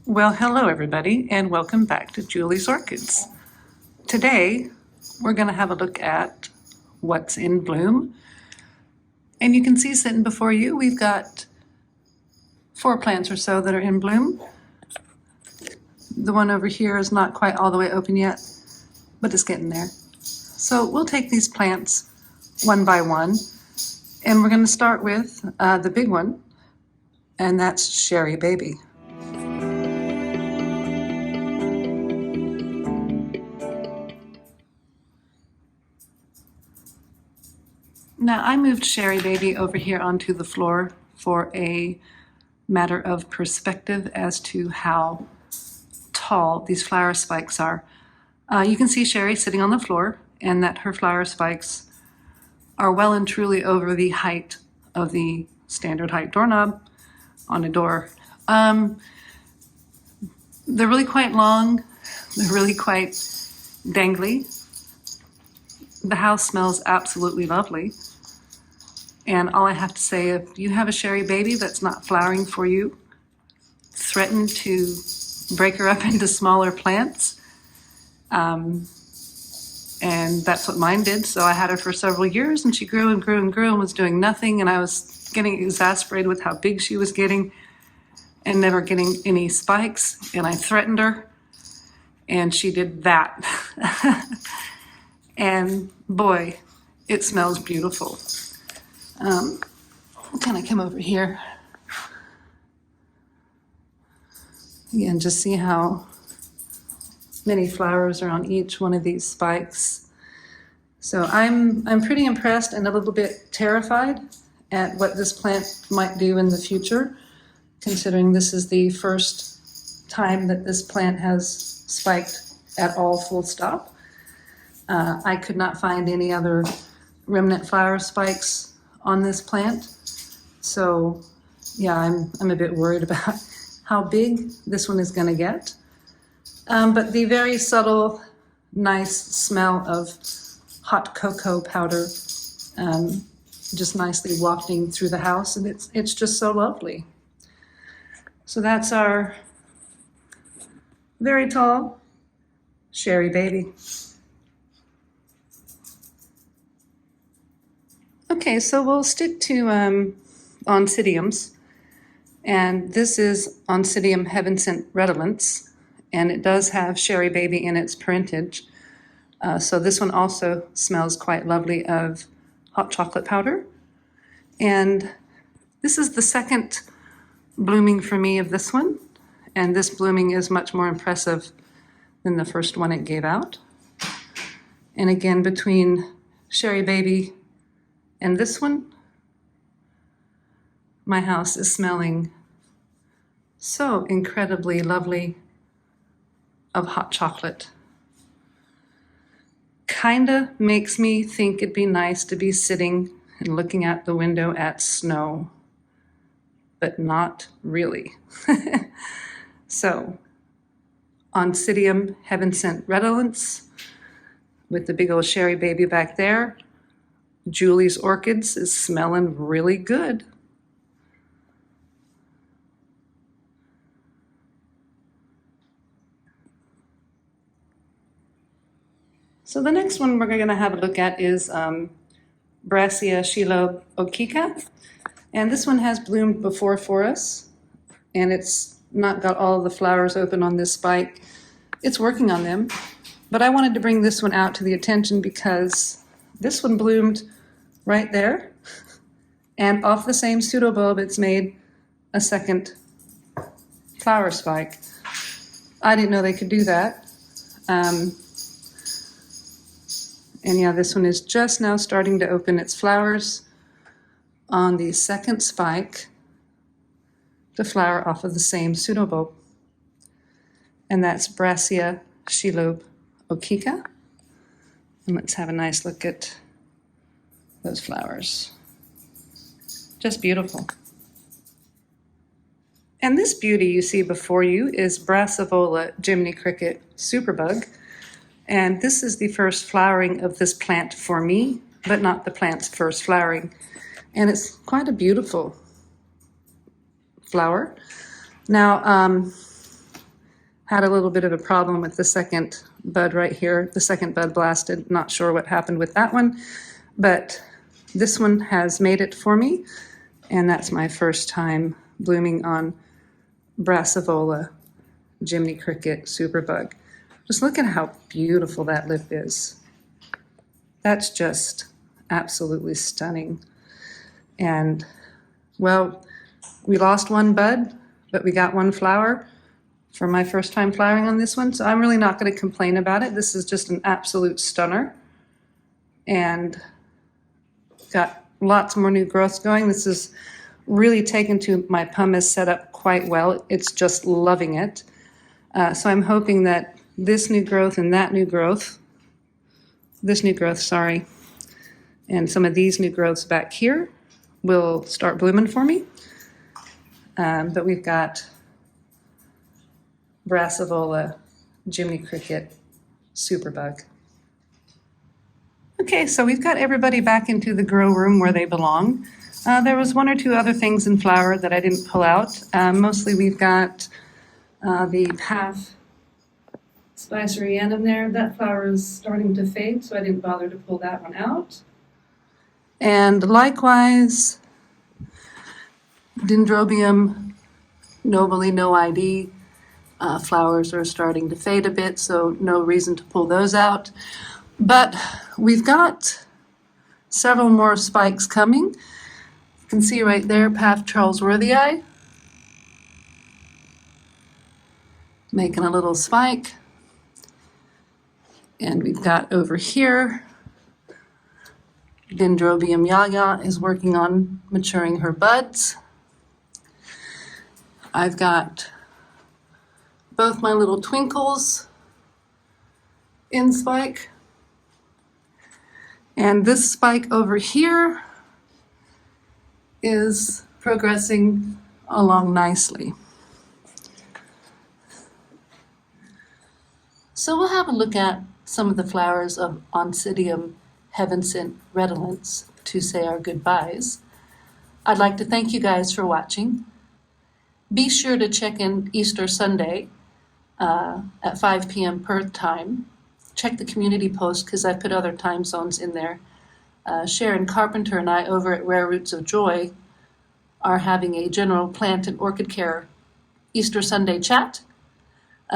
Well, hello everybody, and welcome back to Julie's Orchids. Today, we're going to have a look at what's in bloom. And you can see sitting before you, we've got 4 plants or so that are in bloom. The one over here is not quite all the way open yet, but it's getting there. So we'll take these plants one by one, and we're going to start with the big one, and that's Sherry Baby. Now, I moved Sherry Baby over here onto the floor for a matter of perspective as to how tall these flower spikes are. You can see Sherry sitting on the floor, and that her flower spikes are well and truly over the height of the standard height doorknob on a door. They're really quite long, they're really quite dangly. The house smells absolutely lovely. And all I have to say, if you have a Sherry Baby that's not flowering for you, threaten to break her up into smaller plants. And that's what mine did. So I had her for several years, and she grew and grew and grew and was doing nothing. And I was getting exasperated with how big she was getting and never getting any spikes. And I threatened her, and she did that. And boy, it smells beautiful. I'll kind of come over here. Again, just see how many flowers are on each one of these spikes. So I'm pretty impressed and a little bit terrified at what this plant might do in the future, considering this is the first time that this plant has spiked at all, full stop. I could not find any other remnant flower spikes on this plant. So yeah, I'm a bit worried about how big this one is going to get. But the very subtle, nice smell of hot cocoa powder just nicely wafting through the house, and it's just so lovely. So that's our very tall Sherry Baby. Okay, so we'll stick to oncidiums, and this is Oncidium Heaven-Sent Redolence, and it does have Sherry Baby in its parentage. So this one also smells quite lovely of hot chocolate powder. And this is the second blooming for me of this one, and this blooming is much more impressive than the first one it gave out. And again, between Sherry Baby and this one, my house is smelling so incredibly lovely of hot chocolate. Kinda makes me think it'd be nice to be sitting and looking out the window at snow, but not really. So, Oncidium Heaven-Sent Redolence with the big old Sherry Baby back there. Julie's Orchids is smelling really good. So the next one we're going to have a look at is Brassia Shelob Okika. And this one has bloomed before for us, and it's not got all the flowers open on this spike. It's working on them, but I wanted to bring this one out to the attention because this one bloomed right there, and off the same pseudobulb it's made a second flower spike. I didn't know they could do that. And yeah, this one is just now starting to open its flowers on the second spike to flower off of the same pseudobulb. And that's Brassia Shelob Okika. And let's have a nice look at those flowers. Just beautiful. And this beauty you see before you is Brassavola Jiminy Cricket Superbug. And this is the first flowering of this plant for me, but not the plant's first flowering. And it's quite a beautiful flower. Now, had a little bit of a problem with the second bud right here. The second bud blasted. Not sure what happened with that one, but this one has made it for me, and that's my first time blooming on Brassivola Jiminy Cricket Superbug. Just look at how beautiful that lip is. That's just absolutely stunning. And, well, we lost one bud, but we got one flower for my first time flowering on this one, so I'm really not going to complain about it. This is just an absolute stunner. And got lots more new growths going. This is really taken to my pumice setup quite well. It's just loving it. So I'm hoping that this new growth and that new growth, and some of these new growths back here will start blooming for me. But we've got Brassivola Jiminy Cricket Superbug. Okay, so we've got everybody back into the grow room where they belong. There was one or two other things in flower that I didn't pull out. Mostly we've got the half Spicerianum there. That flower is starting to fade, so I didn't bother to pull that one out. And likewise, Dendrobium nobly no ID. Flowers are starting to fade a bit, so no reason to pull those out. But we've got several more spikes coming. You can see right there, Path Charlesworthii making a little spike. And we've got over here, Dendrobium Yaya is working on maturing her buds. I've got both my little twinkles in spike. And this spike over here is progressing along nicely. So we'll have a look at some of the flowers of Oncidium Heaven Sent Redolence to say our goodbyes. I'd like to thank you guys for watching. Be sure to check in Easter Sunday at 5 p.m. Perth time. Check the community post because I put other time zones in there. Sharon Carpenter and I over at Rare Roots of Joy are having a general plant and orchid care Easter Sunday chat.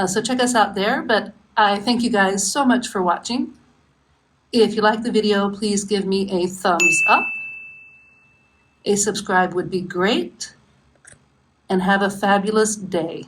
So check us out there, but I thank you guys so much for watching. If you like the video, please give me a thumbs up. A subscribe would be great. And have a fabulous day.